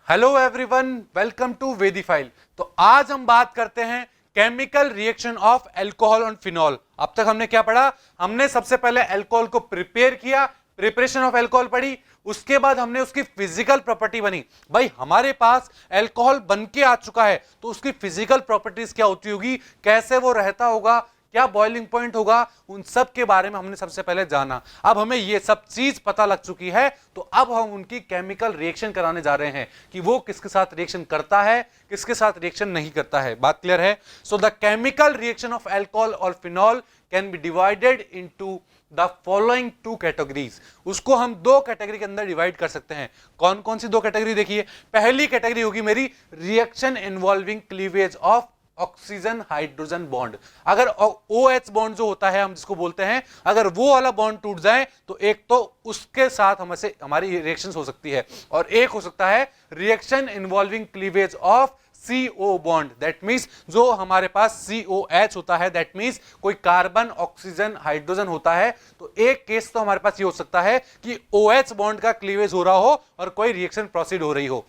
Hello everyone, welcome to वेदीफाइल। तो आज हम बात करते हैं केमिकल रिएक्शन ऑफ अल्कोहल और फिनॉल। अब तक हमने क्या पढ़ा? हमने सबसे पहले अल्कोहल को प्रिपेयर किया, प्रिपरेशन ऑफ अल्कोहल पढ़ी, उसके बाद हमने उसकी फिजिकल प्रॉपर्टी बनी। भाई हमारे पास अल्कोहल बन के आ चुका है तो उसकी फिजिकल प्रॉपर्टीज क्या होती होगी, कैसे वो रहता होगा, क्या बॉइलिंग पॉइंट होगा, उन सब के बारे में हमने सबसे पहले जाना। अब हमें ये सब चीज पता लग चुकी है तो अब हम उनकी केमिकल रिएक्शन कराने जा रहे हैं कि वो किसके साथ रिएक्शन करता है, किसके साथ रिएक्शन नहीं करता है। बात क्लियर है? So the chemical reaction of alcohol और phenol can be divided into the following two categories. उसको हम दो कैटेगरी के अंदर डिवाइड कर सकते हैं। कौन कौन सी दो कैटेगरी? देखिए, पहली कैटेगरी होगी मेरी reaction involving cleavage of oxygen hydrogen bond. अगर OH बॉन्ड जो होता है हम जिसको बोलते हैं, अगर वो वाला बॉन्ड टूट जाए तो एक तो उसके साथ हमसे हमारी रिएक्शन हो सकती है और एक हो सकता है reaction involving cleavage of CO bond. That means जो हमारे पास COH होता है, दैट मींस कोई कार्बन ऑक्सीजन हाइड्रोजन होता है। तो एक केस तो हमारे पास ये हो सकता है कि OH बॉन्ड का क्लीवेज हो रहा हो और कोई रिएक्शन प्रोसीड हो रही हो,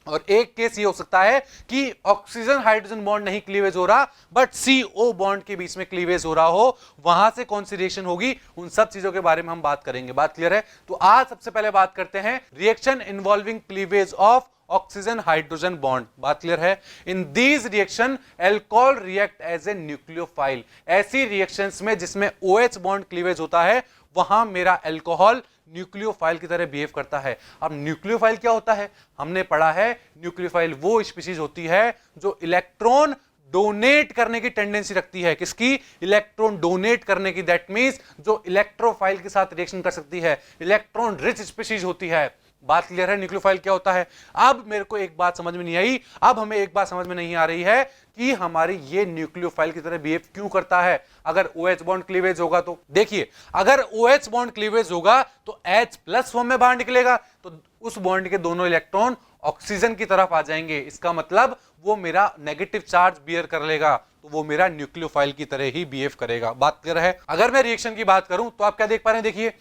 और एक केस ये हो सकता है कि ऑक्सीजन हाइड्रोजन बॉन्ड नहीं क्लीवेज हो रहा बट CO बॉन्ड के बीच में क्लीवेज हो रहा हो। वहां से कौन सी रिएक्शन होगी, उन सब चीजों के बारे में हम बात करेंगे। बात क्लियर है? तो आज सबसे पहले बात करते हैं reaction involving cleavage of oxygen hydrogen bond. बात क्लियर है? In these reaction alcohol react as a nucleophile. ऐसी रिएक्शंस में जिसमें OH बॉन्ड क्लीवेज होता है वहां मेरा अल्कोहल न्यूक्लियोफाइल की तरह बिहेव करता है। अब न्यूक्लियोफाइल क्या होता है? हमने पढ़ा है न्यूक्लियोफाइल वो स्पीशीज होती है जो इलेक्ट्रॉन डोनेट करने की टेंडेंसी रखती है। किसकी? इलेक्ट्रॉन डोनेट करने की। दैट मींस जो इलेक्ट्रोफाइल के साथ रिएक्शन कर सकती है, इलेक्ट्रॉन रिच स्पीशीज होती है। बात क्लियर है? न्यूक्लियोफाइल क्या होता है? अब मेरे को एक बात समझ में नहीं आई, अब हमें एक बात समझ में नहीं आ रही है कि हमारी ये न्यूक्लियोफाइल की तरह बिहेव क्यों करता है। अगर OH बॉन्ड क्लीवेज होगा तो देखिए, अगर OH बॉन्ड क्लीवेज होगा तो H+ फॉर्म में बाहर निकलेगा तो उस बॉन्ड के दोनों इलेक्ट्रॉन ऑक्सीजन की तरफ आ जाएंगे। इसका मतलब वो मेरा नेगेटिव चार्ज बियर कर लेगा, तो वो मेरा न्यूक्लियोफाइल की तरह ही बिहेव करेगा। बात क्लियर है? अगर मैं रिएक्शन की बात करूं तो आप क्या देख पा रहे हैं? देखिए,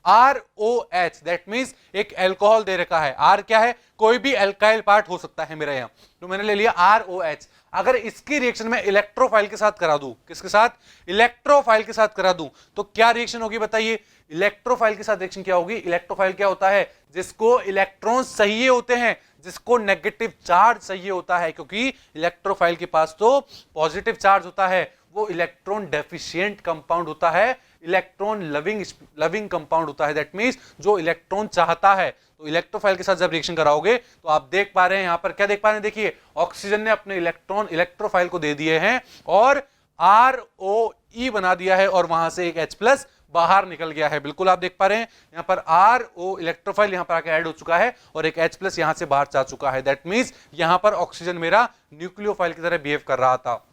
ROH दैट मींस एक अल्कोहल दे रखा है। R क्या है? कोई भी अल्काइल पार्ट हो सकता है मेरे यहां, तो मैंने ले लिया ROH। अगर इसकी रिएक्शन में इलेक्ट्रोफाइल के साथ करा दूं, किसके साथ? इलेक्ट्रोफाइल के साथ करा दूं, तो क्या रिएक्शन होगी बताइए? इलेक्ट्रोफाइल के साथ रिएक्शन क्या होगी? इलेक्ट्रोफाइल क्या होता है? जिसको इलेक्ट्रॉन चाहिए होते हैं, जिसको नेगेटिव चार्ज चाहिए होता है, क्योंकि इलेक्ट्रोफाइल के पास तो पॉजिटिव चार्ज होता है। वो इलेक्ट्रॉन डेफिशिएंट कंपाउंड होता है, इलेक्ट्रॉन लविंग कंपाउंड होता है। दैट मींस जो इलेक्ट्रॉन चाहता है। तो इलेक्ट्रोफाइल के साथ जब रिएक्शन कराओगे तो आप देख पा रहे हैं यहां पर, क्या देख पा रहे हैं? देखिए, ऑक्सीजन ने अपने इलेक्ट्रॉन इलेक्ट्रोफाइल को दे दिए हैं और ROE बना दिया है और वहां से एक H+ बाहर निकल गया है। बिल्कुल आप देख पा रहे हैं यहां पर RO इलेक्ट्रोफाइल यहां पर आके ऐड हो चुका है और एक H+ यहां से बाहर जा चुका है। दैट मींस यहां पर ऑक्सीजन मेरा न्यूक्लियोफाइल की तरह बिहेव कर रहा था।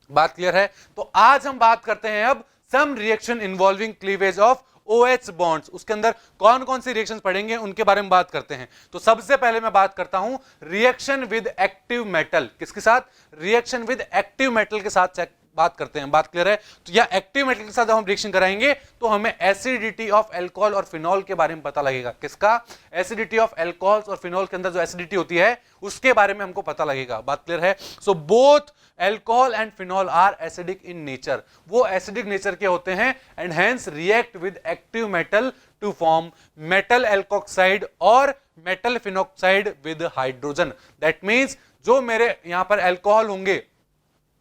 बात क्लियर है? तो आज हम बात करते हैं अब some reaction involving cleavage of OH bonds. उसके अंदर कौन कौन सी रिएक्शंस पढ़ेंगे उनके बारे में बात करते हैं। तो सबसे पहले मैं बात करता हूं रिएक्शन विद एक्टिव मेटल। किसके साथ? रिएक्शन विद एक्टिव मेटल के साथ बात करते हैं। बात क्लियर है? तो या एक्टिव मेटल के साथ जब हम रिएक्शन कराएंगे तो हमें एसिडिटी ऑफ अल्कोहल और फिनॉल के बारे में पता लगेगा। किसका? एसिडिटी ऑफ अल्कोहल और फिनॉल के अंदर जो एसिडिटी होती है उसके बारे में हमको पता लगेगा। बात क्लियर है? So both alcohol and phenol are acidic in nature. वो एसिडिक नेचर के होते हैं and hence react with active metal to form metal alkoxide और metal phenoxide with hydrogen. That means जो मेरे यहां पर अल्कोहल होंगे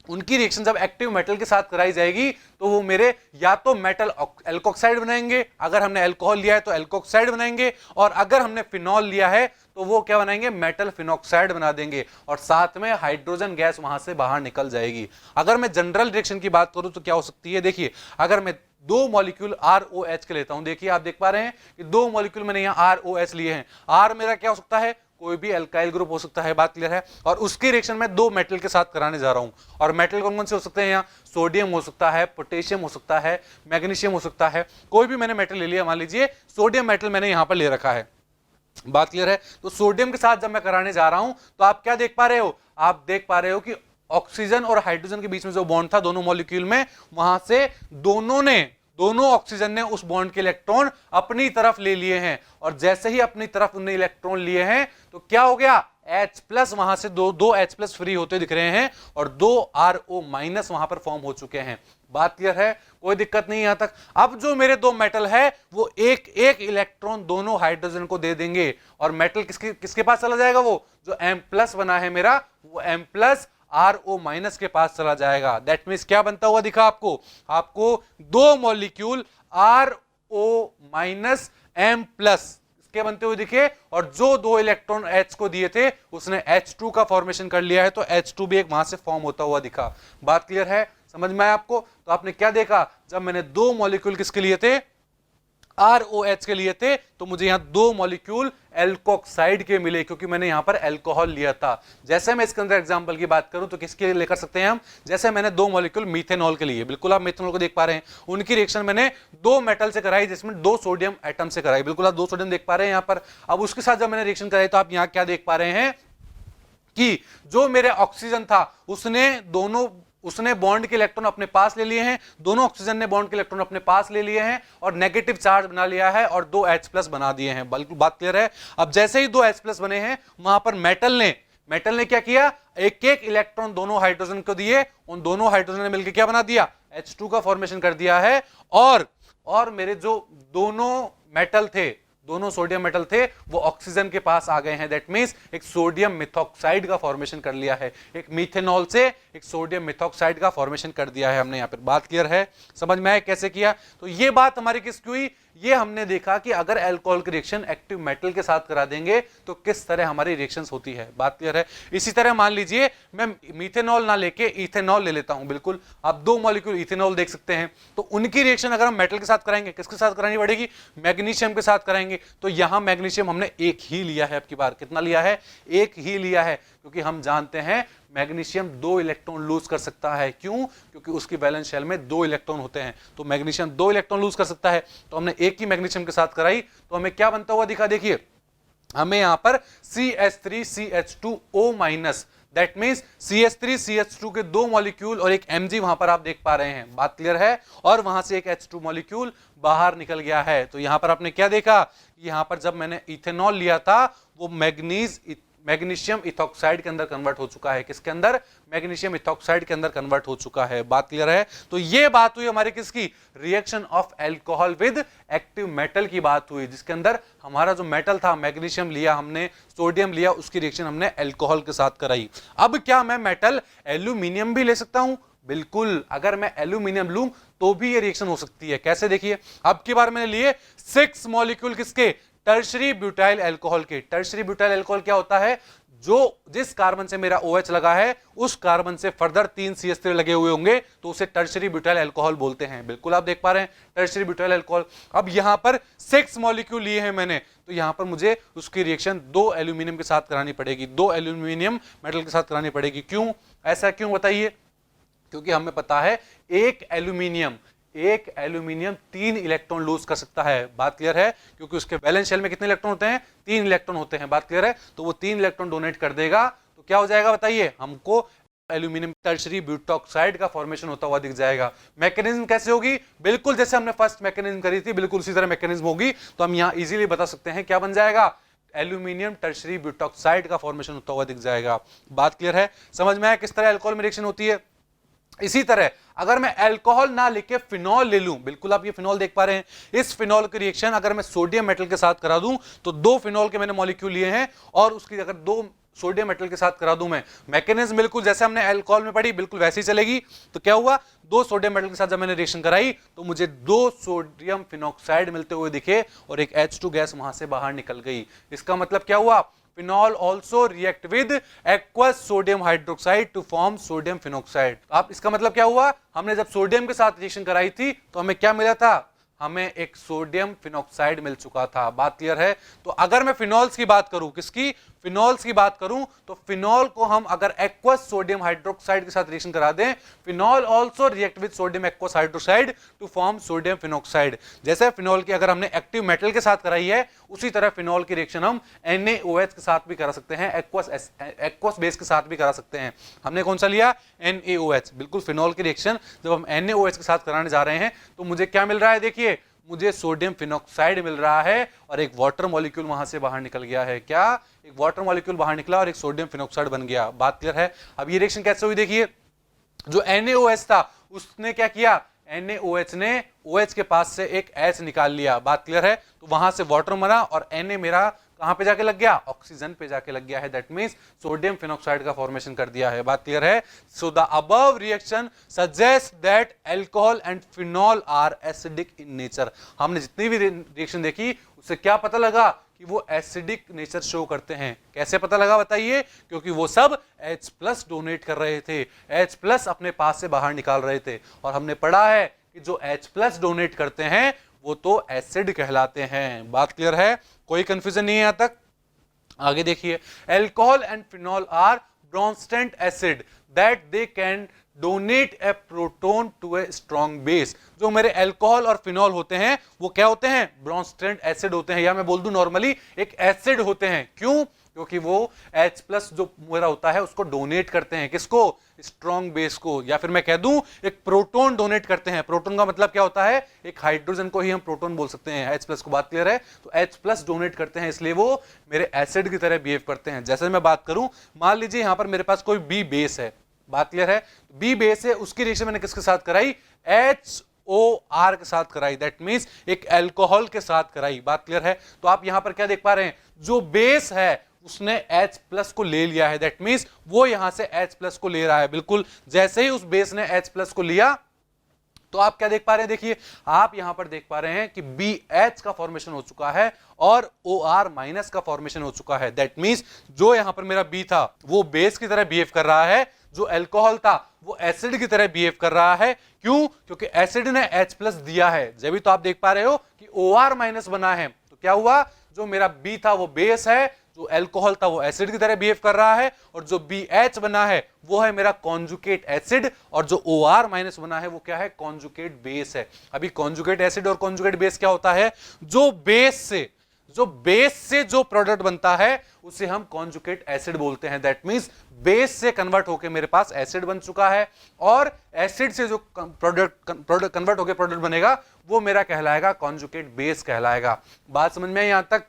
उनकी रिएक्शन जब एक्टिव मेटल के साथ कराई जाएगी तो वो मेरे या तो मेटल एल्कोक्साइड बनाएंगे, अगर हमने अल्कोहल लिया है तो एल्कोक्साइड बनाएंगे, और अगर हमने फिनॉल लिया है तो वो क्या बनाएंगे? मेटल फिनोक्साइड बना देंगे और साथ में हाइड्रोजन गैस वहां से बाहर निकल जाएगी। अगर मैं जनरल रिएक्शन की बात करूं तो क्या हो सकती है? देखिए, अगर मैं दो मॉलिक्यूल ROH के लेता हूं, देखिए आप देख पा रहे हैं कि दो मॉलिक्यूल मैंने यहां ROH लिए हैं। R मेरा क्या हो सकता है? कोई भी अल्काइल ग्रुप हो सकता है। बात क्लियर है? और उसकी रिएक्शन में दो मेटल के साथ कराने जा रहा हूं, और मेटल कौन कौन से हो सकते हैं? यहाँ सोडियम हो सकता है, पोटेशियम हो सकता है, मैग्नीशियम हो सकता है। कोई भी मैंने मेटल ले लिया, मान लीजिए सोडियम मेटल मैंने यहां पर ले रखा है। बात क्लियर है? तो सोडियम के साथ जब मैं कराने जा रहा हूं तो आप क्या देख पा रहे हो? आप देख पा रहे हो कि ऑक्सीजन और हाइड्रोजन के बीच में जो बॉन्ड था दोनों मॉलिक्यूल में, वहां से दोनों ऑक्सीजन ने उस बॉन्ड के इलेक्ट्रॉन अपनी तरफ ले लिए हैं, और जैसे ही अपनी तरफ उन्हें इलेक्ट्रॉन लिए हैं तो क्या हो गया? H+ वहां से दो H+ फ्री होते दिख रहे हैं और 2 RO- वहां पर फॉर्म हो चुके हैं। बात क्लियर है, कोई दिक्कत नहीं यहां तक। अब जो मेरे दो मेटल है वो एक एक इलेक्ट्रॉन दोनों हाइड्रोजन को दे देंगे और मेटल किसके पास चला जाएगा, वो जो M+ बना है मेरा वो M+ RO- के पास चला जाएगा। दैट मीन्स क्या बनता हुआ दिखा आपको दो मॉलिक्यूल RO- M+ के बनते हुए दिखे और जो दो इलेक्ट्रॉन H को दिए थे उसने H2 का फॉर्मेशन कर लिया है, तो H2 भी एक वहां से फॉर्म होता हुआ दिखा। बात क्लियर है, समझ में आया आपको? तो आपने क्या देखा, जब मैंने दो मॉलिक्यूल किसके लिए थे, ROH के लिए थे, तो मुझे यहां दो मॉलिक्यूल एल्कोक्साइड के मिले क्योंकि मैंने यहां पर अल्कोहल लिया था। जैसे मैं इसके अंदर एग्जांपल की बात करूं तो किसके लिए लेकर सकते हैं हम, जैसे मैंने दो मॉलिक्यूल मीथेनॉल के लिए, बिल्कुल आप मीथेनॉल को देख पा रहे हैं, उनकी रिएक्शन मैंने दो मेटल से कराई जिसमें दो सोडियम एटम से कराई, बिल्कुल आप दो सोडियम देख पा रहे हैं यहां पर। अब उसके साथ जब मैंने रिएक्शन कराई तो आप यहां क्या देख पा रहे हैं कि जो मेरे ऑक्सीजन था उसने बॉन्ड के इलेक्ट्रॉन अपने पास ले लिए हैं, दोनों ऑक्सीजन ने बॉन्ड के इलेक्ट्रॉन अपने पास ले लिए हैं और नेगेटिव चार्ज बना लिया है और दो H+ बना दिए हैं। बिल्कुल बात क्लियर है। अब जैसे ही दो H+ बने हैं वहां पर मेटल ने क्या किया, एक एक इलेक्ट्रॉन दोनों हाइड्रोजन को दिए, उन दोनों हाइड्रोजन ने मिलकर क्या बना दिया, H2 का फॉर्मेशन कर दिया है। और मेरे जो दोनों मेटल थे, दोनों सोडियम मेटल थे, वो ऑक्सीजन के पास आ गए हैं। दैट मींस एक सोडियम मिथॉक्साइड का फॉर्मेशन कर लिया है, एक मीथेनॉल से एक सोडियम मिथॉक्साइड का फॉर्मेशन कर दिया है हमने यहां पर। बात क्लियर है, समझ में आया कैसे किया? तो ये बात हमारी किसकी हुई, ये हमने देखा कि अगर अल्कोहल की रिएक्शन एक्टिव मेटल के साथ करा देंगे तो किस तरह हमारी रिएक्शंस होती है। बात क्लियर है। इसी तरह मान लीजिए मैं मीथेनॉल ना लेके इथेनॉल ले लेता हूं, बिल्कुल आप दो मॉलिक्यूल इथेनॉल देख सकते हैं, तो उनकी रिएक्शन अगर हम मेटल के साथ कराएंगे, किसके साथ करानी पड़ेगी, मैग्नीशियम के साथ कराएंगे। तो यहां मैग्नीशियम हमने एक ही लिया है, अब की बार कितना लिया है, एक ही लिया है, क्योंकि हम जानते हैं मैग्नीशियम दो इलेक्ट्रॉन लूज कर सकता है। क्यों? क्योंकि उसकी वैलेंस शेल में दो इलेक्ट्रॉन होते हैं, तो मैग्नीशियम दो इलेक्ट्रॉन लूज कर सकता है। तो हमने एक ही मैग्नीशियम के साथ कराई तो हमें क्या बनता हुआ दिखा, देखिए हमें यहां पर CH3CH2O-, दैट मींस CH3CH2 के दो मॉलिक्यूल और एक Mg वहां पर आप देख पा रहे हैं। बात क्लियर है। और वहां से एक H2 मॉलिक्यूल बाहर निकल गया है। तो यहां पर आपने क्या देखा, यहां पर जब मैंने इथेनॉल लिया था वो मैग्नीशियम इथॉक्साइड के अंदर कन्वर्ट हो चुका है। किसके अंदर, मैग्नीशियम इथॉक्साइड के अंदर कन्वर्ट हो चुका है। बात क्लियर है। तो ये बात हुई हमारी किसकी, reaction of alcohol with active metal की बात हुई, जिसके अंदर हमारा जो मेटल था मैग्नीशियम लिया हमने, सोडियम लिया, उसकी रिएक्शन हमने अल्कोहल के साथ कराई। अब क्या मैं मेटल एल्यूमिनियम भी ले सकता हूं? बिल्कुल, अगर मैं एल्यूमिनियम लूं तो भी ये रिएक्शन हो सकती है। कैसे, देखिए अब की बार मैंने लिए 6 मॉलिक्यूल किसके, टर्शरी ब्यूटाइल अल्कोहल के। टर्शरी ब्यूटाइल अल्कोहल क्या होता है, जिस कार्बन से मेरा OH लगा है उस कार्बन से फर्दर 3 CH3 लगे हुए होंगे तो उसे टर्शरी ब्यूटाइल अल्कोहल बोलते हैं। बिल्कुल आप देख पा रहे हैं टर्शरी ब्यूटाइल अल्कोहल। अब यहां पर 6 मॉलिक्यूल लिए हैं मैंने, तो यहां पर मुझे उसकी रिएक्शन दो एल्यूमिनियम के साथ करानी पड़ेगी, दो एल्यूमिनियम मेटल के साथ करानी पड़ेगी। क्यों, ऐसा क्यों बताइए? क्योंकि हमें पता है एक एल्यूमिनियम 3 इलेक्ट्रॉन लूज कर सकता है। बात क्लियर है। क्योंकि उसके वैलेंस शेल में कितने इलेक्ट्रॉन होते हैं, 3 इलेक्ट्रॉन होते हैं। बात क्लियर है। तो वो 3 इलेक्ट्रॉन डोनेट कर देगा तो क्या हो जाएगा बताइए, हमको एल्यूमिनियम टर्शरी ब्यूटॉक्साइड का फॉर्मेशन होता हुआ दिख जाएगा। मैकेनिज्म कैसे होगी, बिल्कुल जैसे हमने फर्स्ट मैकेनिज्म करी थी बिल्कुल उसी तरह मैकेनिज्म होगी। तो हम यहां इजीली बता सकते हैं क्या बन जाएगा, एल्यूमिनियम टर्शरी ब्यूटॉक्साइड का फॉर्मेशन होता हुआ दिख जाएगा। बात क्लियर है, समझ में आया किस तरह अल्कोहल में रिएक्शन होती है। इसी तरह अगर मैं अल्कोहल ना लेके फिनॉल ले लूं, बिल्कुल आप ये फिनॉल देख पा रहे हैं, इस फिनॉल की रिएक्शन अगर मैं सोडियम मेटल के साथ करा दूं तो दो फिनॉल के मैंने मॉलिक्यूल लिए हैं और उसकी अगर दो सोडियम मेटल के साथ करा दूं मैं, मैकेनिज्म बिल्कुल जैसे हमने अल्कोहल में पढ़ी बिल्कुल वैसे ही चलेगी। तो क्या हुआ, दो सोडियम मेटल के साथ जब मैंने रिएक्शन कराई तो मुझे दो सोडियम फिनॉक्साइड मिलते हुए दिखे और एक H2 गैस वहां से बाहर निकल गई। इसका मतलब क्या हुआ, phenol also react with aqueous sodium hydroxide to form sodium phenoxide. आप इसका मतलब क्या हुआ, हमने जब सोडियम के साथ रिएक्शन कराई थी तो हमें क्या मिला था, हमें एक सोडियम फिनॉक्साइड मिल चुका था। बात क्लियर है। तो अगर मैं फिनॉल्स की बात करूं, किसकी, फिनॉल्स की बात करूं, तो फिनॉल को हम अगर एक्वस सोडियम हाइड्रोक्साइड के साथ रिएक्शन करा दें, phenol also react with sodium aqueous hydroxide to form sodium phenoxide. जैसे फिनॉल की अगर हमने एक्टिव मेटल के साथ कराई है उसी तरह फिनॉल की रिएक्शन हम NaOH के साथ भी करा सकते हैं, एक्वस बेस के साथ भी करा सकते हैं। हमने कौन सा लिया, NaOH। बिल्कुल फिनॉल की रिएक्शन जब हम NaOH के साथ कराने जा रहे हैं तो मुझे क्या मिल रहा है, देखिए मुझे सोडियम फिनॉक्साइड मिल रहा है और एक वाटर मॉलिक्यूल वहां से बाहर निकल गया है। क्या, एक वाटर मॉलिक्यूल बाहर निकला और एक सोडियम फिनॉक्साइड बन गया। बात क्लियर है? अब ये रिएक्शन कैसे हुई देखिए, जो NaOH था उसने क्या किया, NaOH ने OH के पास से एक H निकाल लिया। बात क्लियर है? तो वहां से वाटर बना और Na मेरा कहां पे जाके लग गया, ऑक्सीजन पे जाके लग गया है। दैट मींस सोडियम फिनॉक्साइड का फॉर्मेशन कर दिया है। बात क्लियर है? So the above reaction suggest that alcohol and phenol are acidic in nature. हमने जितनी भी रिएक्शन देखी उससे क्या पता लगा कि वो एसिडिक नेचर शो करते हैं। कैसे पता लगा बताइए? क्योंकि वो सब H+ डोनेट कर रहे थे, H+ अपने पास से बाहर निकाल रहे थे। और हमने पढ़ा है कि जो H+ डोनेट करते हैं वो तो एसिड कहलाते हैं। बात क्लियर है? कोई कंफ्यूजन नहीं है यहां तक? आगे देखिए, alcohol and phenol are Bronsted acid that they can donate a proton to a strong base. जो मेरे अल्कोहल और फिनॉल होते हैं वो क्या होते हैं, ब्रोंस्टेंट एसिड होते हैं, या मैं बोल दूं नॉर्मली एक एसिड होते हैं। क्यों? क्योंकि वो H+ जो मेरा होता है उसको डोनेट करते हैं। किसको? स्ट्रॉन्ग बेस को। या फिर मैं कह दूं एक प्रोटोन डोनेट करते हैं। प्रोटोन का मतलब क्या होता है, एक हाइड्रोजन को ही हम प्रोटोन बोल सकते हैं, H+ को। बात क्लियर है? तो H+ डोनेट करते हैं, इसलिए वो मेरे एसिड की तरह बिहेव करते हैं। जैसे मैं बात करूं, मान लीजिए यहां पर मेरे पास कोई B बेस है। बात क्लियर है? B बेस है, उसकी रिएक्शन मैंने किसके साथ कराई, HOR के साथ कराई। दैट मींस एक अल्कोहल के साथ कराई। बात क्लियर है? तो आप यहां पर क्या देख पा रहे हैं, जो बेस है उसने H+ को ले लिया है। दैट मींस वो यहां से H+ को ले रहा है। बिल्कुल जैसे ही उस बेस ने H+ को लिया तो आप क्या देख पा रहे हैं, देखिए आप यहां पर देख पा रहे हैं कि BH का फॉर्मेशन हो चुका है और OR- का फॉर्मेशन हो चुका है। दैट मींस जो यहां पर मेरा B था वो बेस की तरह बिहेव कर रहा है, जो अल्कोहल था वो एसिड की तरह बिहेव कर रहा है। क्यों? क्योंकि एसिड ने H+ दिया है। जब भी तो आप देख पा रहे हो कि OR- बना है। तो क्या हुआ, जो मेरा B था वो बेस है, जो अल्कोहल था वो एसिड की तरह बिहेव कर रहा है, और जो BH बना है वो है मेरा कॉन्जुगेट एसिड, और जो OR- बना है वो क्या है, कॉन्जुगेट बेस है। अभी कॉन्जुगेट एसिड और कॉन्जुगेट बेस क्या होता है, जो बेस से जो प्रोडक्ट बनता है उसे हम कॉन्जुगेट एसिड बोलते हैं। दैट मींस बेस से कन्वर्ट होकर मेरे पास एसिड बन चुका है, और एसिड से जो प्रोडक्ट कन्वर्ट होकर प्रोडक्ट बनेगा वो मेरा कहलाएगा कॉन्जुगेट बेस कहलाएगा। बात समझ में आई यहां तक?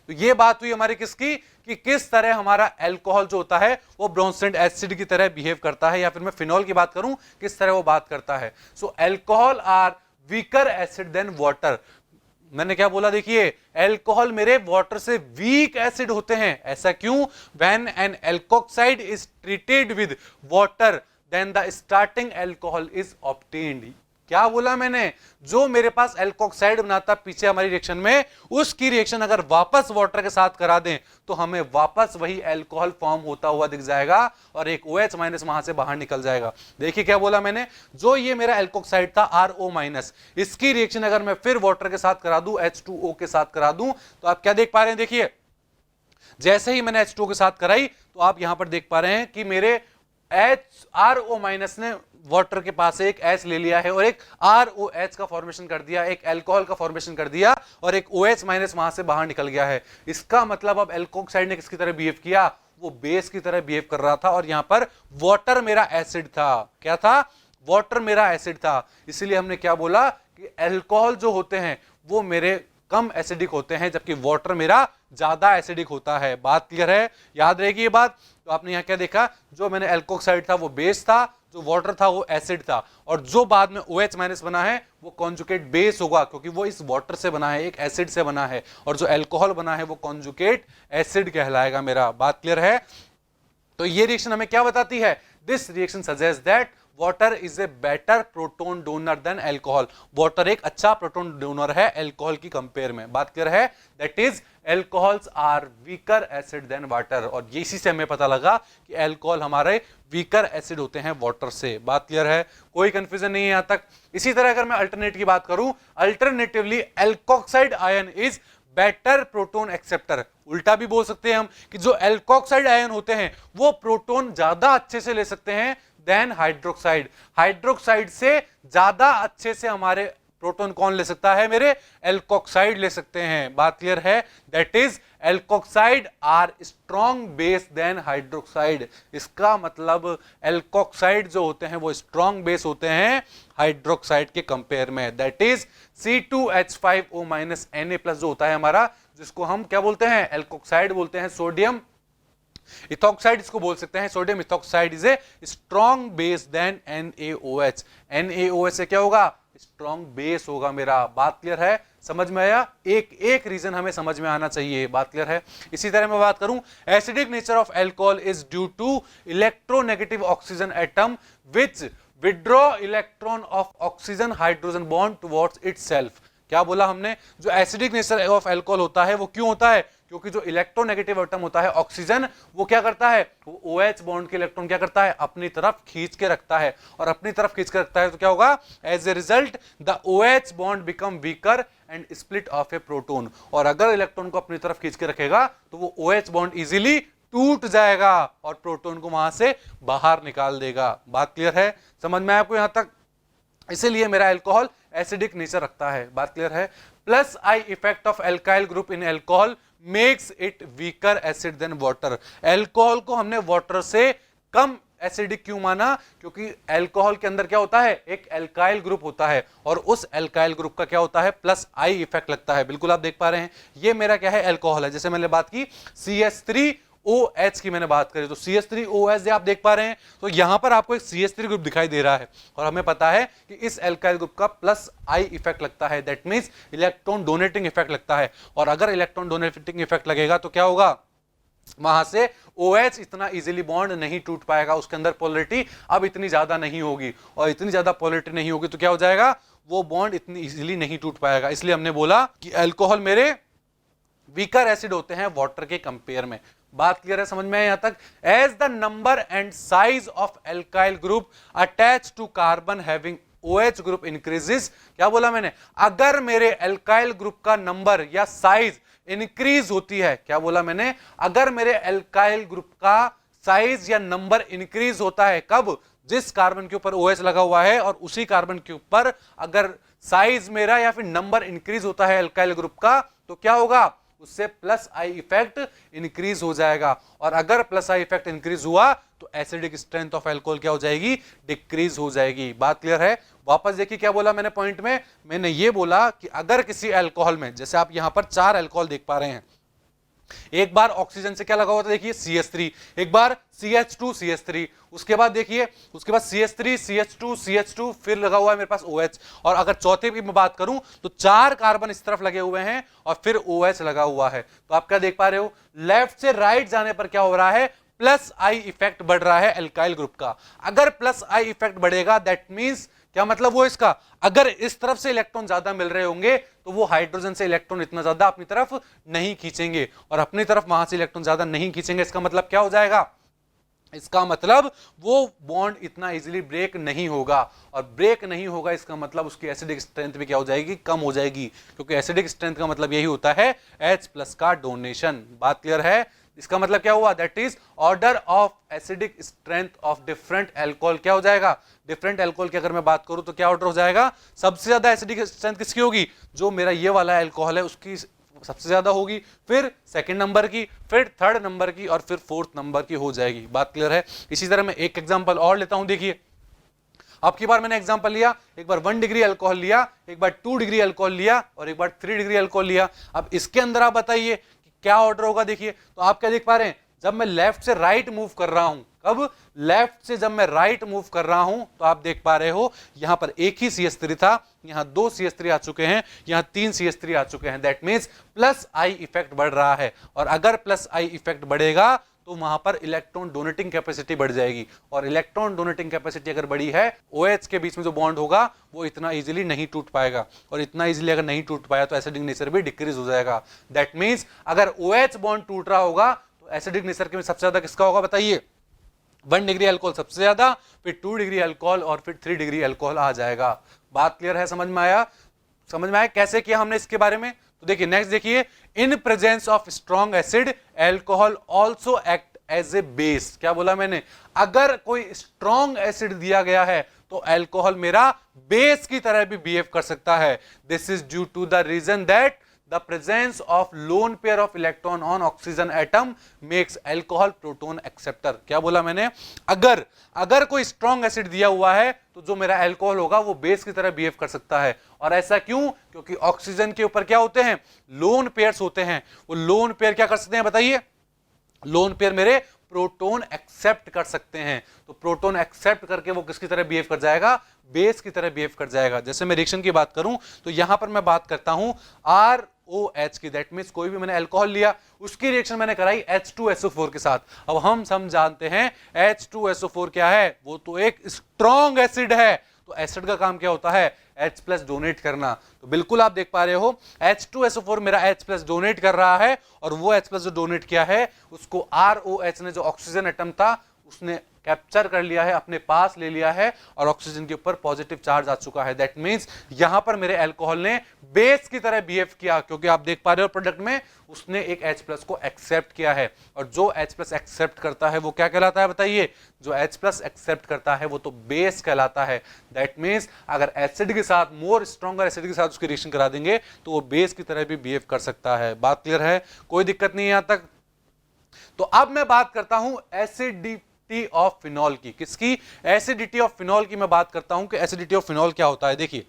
तो ये बात हुई हमारी किसकी, कि किस तरह हमारा अल्कोहल जो होता है वो ब्रोंस्टेंट एसिड की तरह बिहेव करता है, या फिर मैं फिनॉल की बात करूं किस तरह वो बात करता है। So alcohol are weaker acid than water. मैंने क्या बोला, देखिए अल्कोहल मेरे वाटर से वीक एसिड होते हैं। ऐसा क्यों? When an alkoxide is treated with water then the starting alcohol is obtained. क्या बोला मैंने, जो मेरे पास एल्कोक्साइड बनाता पीछे हमारी रिएक्शन में, उसकी रिएक्शन अगर वापस वाटर के साथ करा दें तो हमें वापस वही अल्कोहल फॉर्म होता हुआ दिख जाएगा और एक OH- वहां से बाहर निकल जाएगा। देखिए क्या बोला मैंने, जो ये मेरा एल्कोक्साइड था RO-, इसकी रिएक्शन अगर मैं फिर वाटर के साथ करा दूं, H2O के साथ करा दूं, तो आप क्या देख पा रहे हैं, देखिए जैसे ही मैंने H2O के साथ कराई तो आप यहां पर देख पा रहे हैं कि मेरे RO- ने वाटर के पास एक H ले लिया है और एक ROH का फॉर्मेशन कर दिया, एक अल्कोहल का फॉर्मेशन कर दिया, और एक OH- वहां से बाहर निकल गया है। इसका मतलब अब एल्कोक्साइड ने किसकी तरह बिहेव किया, वो बेस की तरह बिहेव कर रहा था, और यहां पर वाटर मेरा एसिड था। क्या था? वाटर मेरा एसिड था। इसीलिए हमने क्या बोला कि अल्कोहल जो होते हैं वो मेरे कम एसिडिक होते हैं, जबकि वाटर मेरा ज्यादा एसिडिक होता है। बात क्लियर है? याद रहेगी ये बात। तो आपने यहां क्या देखा, जो मैंने एल्कोक्साइड था वो बेस था, जो वाटर था वो एसिड था, और जो बाद में OH- बना है वो कॉन्जुगेट बेस होगा, क्योंकि वो इस वाटर से बना है, एक एसिड से बना है, और जो अल्कोहल बना है वो कॉन्जुगेट एसिड कहलाएगा मेरा। बात क्लियर है? तो ये रिएक्शन हमें क्या बताती है, this reaction suggest that water is a better proton donor than alcohol. Water एक अच्छा प्रोटोन डोनर है अल्कोहल की कंपेयर में। बात क्लियर है? That is alcohols are weaker acid than water, और इसी से हमें पता लगा कि अल्कोहल हमारे वीकर एसिड होते हैं वाटर से। बात क्लियर है? कोई कंफ्यूजन नहीं है यहां तक? इसी तरह अगर मैं अल्टरनेट की बात करूं, alternatively alkoxide ion is better proton acceptor. उल्टा भी बोल सकते हैं हम कि जो अल्कोक्साइड आयन होते हैं वो प्रोटोन ज्यादा अच्छे से ले सकते हैं देन हाइड्रोक्साइड। हाइड्रोक्साइड से ज्यादा अच्छे से हमारे प्रोटोन कौन ले सकता है, मेरे एल्कोक्साइड ले सकते हैं। बात क्लियर है? That is alkoxide are strong base than hydroxide. इसका मतलब एल्कोक्साइड जो होते हैं वो स्ट्रॉन्ग बेस होते हैं हाइड्रोक्साइड के कंपेयर में। दैट इज C2H5O- Na+ जो होता है हमारा, जिसको हम क्या बोलते हैं, एल्कोक्साइड बोलते हैं, सोडियम इथॉक्साइड इसको बोल सकते हैं। Sodium ethoxide is a strong base than NaOH। NaOH से क्या होगा, स्ट्रॉन्ग बेस होगा मेरा। बात क्लियर है, समझ में आया? एक एक रीजन हमें समझ में आना चाहिए। बात क्लियर है? इसी तरह मैं बात करूं, acidic nature of alcohol is due to electronegative oxygen atom which withdraw electron of oxygen hydrogen bond towards itself. क्या बोला हमने, जो एसिडिक नेचर ऑफ अल्कोहल होता है वो क्यों होता है, क्योंकि जो इलेक्ट्रोनेगेटिव एटम होता है ऑक्सीजन, वो क्या करता है, वो OH बॉन्ड के इलेक्ट्रॉन क्या करता है, अपनी तरफ खींच के रखता है। और अपनी तरफ खींच के रखता है तो क्या होगा, as a result the OH bond become weaker and split off a proton. और अगर इलेक्ट्रॉन को अपनी तरफ खींच के रखेगा तो वो OH बॉन्ड इजीली टूट जाएगा और प्रोटॉन को वहां से बाहर निकाल देगा। बात क्लियर है, समझ में आया आपको यहां तक? इसीलिए मेरा अल्कोहल एसिडिक नेचर रखता है। बात क्लियर है? Plus I effect of alkyl group in alcohol makes it weaker acid than water. Alcohol को हमने वाटर से कम एसिडिक क्यों माना, क्योंकि अल्कोहल के अंदर क्या होता है, एक एल्काइल ग्रुप होता है और उस एल्काइल ग्रुप का क्या होता है, प्लस आई इफेक्ट लगता है। बिल्कुल आप देख पा रहे हैं, ये मेरा क्या है, अल्कोहल है। जैसे मैंने बात की CH3OH की मैंने बात करी, तो CH3OH आप देख पा रहे हैं, तो यहां पर आपको एक CH3 ग्रुप दिखाई दे रहा है और हमें पता है कि इस एल्काइल ग्रुप का प्लस आई इफेक्ट लगता है, that means electron donating effect लगता है। और अगर इलेक्ट्रॉन डोनेटिंग इफेक्ट लगेगा तो क्या होगा, वहां से OH इतना इजीली बॉन्ड नहीं टूट पाएगा, उसके अंदर पोलरिटी अब इतनी ज्यादा नहीं होगी, और इतनी ज्यादा पोलरिटी नहीं होगी तो क्या हो जाएगा, वो बॉन्ड इतनी इजीली नहीं टूट पाएगा। इसलिए हमने बोला कि अल्कोहल मेरे वीकर एसिड होते हैं वाटर के कंपेयर में। बात क्लियर है, समझ में आया यहां तक? As the number and size of alkyl group attach to carbon having OH group increases. क्या बोला मैंने, अगर मेरे एल्काइल ग्रुप का नंबर या साइज इंक्रीज होती है, क्या बोला मैंने, अगर मेरे एल्काइल ग्रुप का साइज या नंबर इंक्रीज होता है, कब, जिस कार्बन के ऊपर OH लगा हुआ है और उसी कार्बन के ऊपर अगर साइज मेरा या फिर नंबर इंक्रीज होता है एल्काइल ग्रुप का, तो क्या होगा, उससे प्लस आई इफेक्ट इंक्रीज हो जाएगा। और अगर प्लस आई इफेक्ट इंक्रीज हुआ तो एसिडिक स्ट्रेंथ ऑफ अल्कोहल क्या हो जाएगी, डिक्रीज हो जाएगी। बात क्लियर है? वापस देखिए क्या बोला मैंने पॉइंट में, मैंने ये बोला कि अगर किसी अल्कोहल में, जैसे आप यहां पर 4 अल्कोहल देख पा रहे हैं, एक बार ऑक्सीजन से क्या लगा हुआ था, देखिए CH3, एक बार CH2CH3, उसके बाद देखिए, उसके बाद CH3 CH2 CH2, फिर लगा हुआ है मेरे पास OH। और अगर चौथे की मैं बात करूं तो 4 कार्बन इस तरफ लगे हुए हैं और फिर OH लगा हुआ है। तो आप क्या देख पा रहे हो, लेफ्ट से राइट जाने पर क्या हो रहा है, प्लस आई इफेक्ट बढ़ रहा है एल्काइल ग्रुप का। अगर प्लस आई इफेक्ट बढ़ेगा दैट मींस क्या मतलब वो इसका, अगर इस तरफ से इलेक्ट्रॉन ज्यादा मिल रहे होंगे तो वो हाइड्रोजन से इलेक्ट्रॉन इतना ज्यादा अपनी तरफ नहीं खींचेंगे, और अपनी तरफ वहां से इलेक्ट्रॉन ज्यादा नहीं खींचेंगे। इसका मतलब क्या हो जाएगा, इसका मतलब वो बॉन्ड इतना इजीली ब्रेक नहीं होगा, और ब्रेक नहीं होगा इसका मतलब उसकी एसिडिक स्ट्रेंथ भी क्या हो जाएगी, कम हो जाएगी, क्योंकि एसिडिक स्ट्रेंथ का मतलब यही होता है H+ का डोनेशन। बात क्लियर है? इसका मतलब क्या हुआ, that is order of acidic strength of different alcohol क्या हो जाएगा, डिफरेंट अल्कोहल की अगर मैं बात करूं तो क्या ऑर्डर हो जाएगा, सबसे ज्यादा एसिडिक स्ट्रेंथ किसकी होगी, जो मेरा ये वाला अल्कोहल है उसकी सबसे ज्यादा होगी, फिर सेकंड नंबर की, फिर थर्ड नंबर की, और फिर फोर्थ नंबर की हो जाएगी। बात क्लियर है? इसी तरह मैं एक एग्जांपल और लेता हूं, देखिए अब की बार मैंने एग्जांपल लिया, एक बार 1 डिग्री अल्कोहल लिया, एक बार 2 डिग्री अल्कोहल लिया, और एक बार 3 डिग्री अल्कोहल लिया। अब इसके अंदर आप बताइए कि क्या ऑर्डर होगा। देखिए तो आप क्या देख पा रहे हैं, जब मैं लेफ्ट से राइट मूव कर रहा हूं, कब, लेफ्ट से जब मैं राइट मूव कर रहा हूं, तो आप देख पा रहे हो यहां पर एक ही CH3 था, यहां 2 CH3 आ चुके हैं, यहां 3 CH3 आ चुके हैं, that means plus I effect बढ़ रहा है। और अगर प्लस आई इफेक्ट बढ़ेगा तो वहां पर इलेक्ट्रॉन डोनेटिंग कैपेसिटी बढ़ जाएगी, और इलेक्ट्रॉन डोनेटिंग कैपेसिटी अगर बढ़ी है, OH के बीच में जो बॉन्ड होगा वो इतना इजीली नहीं टूट पाएगा, और इतना इजीली अगर नहीं टूट पाया तो एसिडिक नेचर भी डिक्रीज हो जाएगा। दैट मींस अगर OH बॉन्ड टूट रहा होगा तो एसिडिक नेचर के में सबसे ज्यादा किसका होगा, बताइए, 1 डिग्री अल्कोहल सबसे ज्यादा, फिर 2 डिग्री अल्कोहल, और फिर 3 डिग्री अल्कोहल आ जाएगा। बात क्लियर है? समझ में आया? समझ में आया कैसे किया हमने इसके बारे में? तो देखिए नेक्स्ट देखिए, in presence of strong acid alcohol also act as a base. क्या बोला मैंने, अगर कोई स्ट्रॉन्ग एसिड दिया गया है तो अल्कोहल मेरा बेस की तरह भी बिहेव कर सकता है। This is due to the reason that the presence of lone pair of electron on oxygen atom makes alcohol proton acceptor. क्या बोला मैंने? अगर कोई स्ट्रॉन्ग एसिड दिया हुआ है तो जो मेरा अल्कोहल होगा वो बेस की तरह बिहेव कर सकता है। और ऐसा क्यों? क्योंकि ऑक्सीजन के ऊपर क्या होते हैं? लोन पेयर्स होते हैं। वो लोन पेयर क्या कर सकते हैं बताइए? लोन पेयर मेरे प्रोटोन एक्सेप्ट कर सकते हैं। तो प्रोटोन एक्सेप्ट करके वो किसकी तरह बिहेव कर जाएगा? बेस की तरह बिहेव कर जाएगा। जैसे मैं रिएक्शन की बात करूं तो यहां पर मैं बात करता हूं ROH की, दैट मींस कोई भी मैंने अल्कोहल लिया, उसकी रिएक्शन मैंने कराई H2SO4 के साथ। अब हम जानते हैं H2SO4 क्या है? वो तो एक स्ट्रॉन्ग एसिड है। तो एसिड का काम क्या होता है? H+ डोनेट करना। तो बिल्कुल आप देख पा रहे हो H2SO4 मेरा H+ डोनेट कर रहा है, और वो H+ जो डोनेट किया है उसको ROH ने, जो ऑक्सीजन एटम था, उसने कैप्चर कर लिया है, अपने पास ले लिया है, और ऑक्सीजन के ऊपर पॉजिटिव चार्ज आ चुका है। दैट मींस यहां पर मेरे अल्कोहल ने बेस की तरह बिहेव किया, क्योंकि आप देख पा रहे हो प्रोडक्ट में उसने एक H+ को एक्सेप्ट किया है। और जो H+ एक्सेप्ट करता है वो क्या कहलाता है बताइए? जो H+ एक्सेप्ट करता है वो तो बेस कहलाता है। दैट मींस अगर एसिड के साथ, मोर स्ट्रॉन्गर एसिड के साथ उसकी रिएक्शन करा देंगे तो वो बेस की तरह भी बिहेव कर सकता है। बात क्लियर है? कोई दिक्कत नहीं है यहां तक? तो अब मैं बात करता हूं एसिडिटी ऑफ फिनॉल की। किसकी? एसिडिटी ऑफ फिनॉल की मैं बात करता हूं कि एसिडिटी ऑफ फिनॉल क्या होता है। देखिए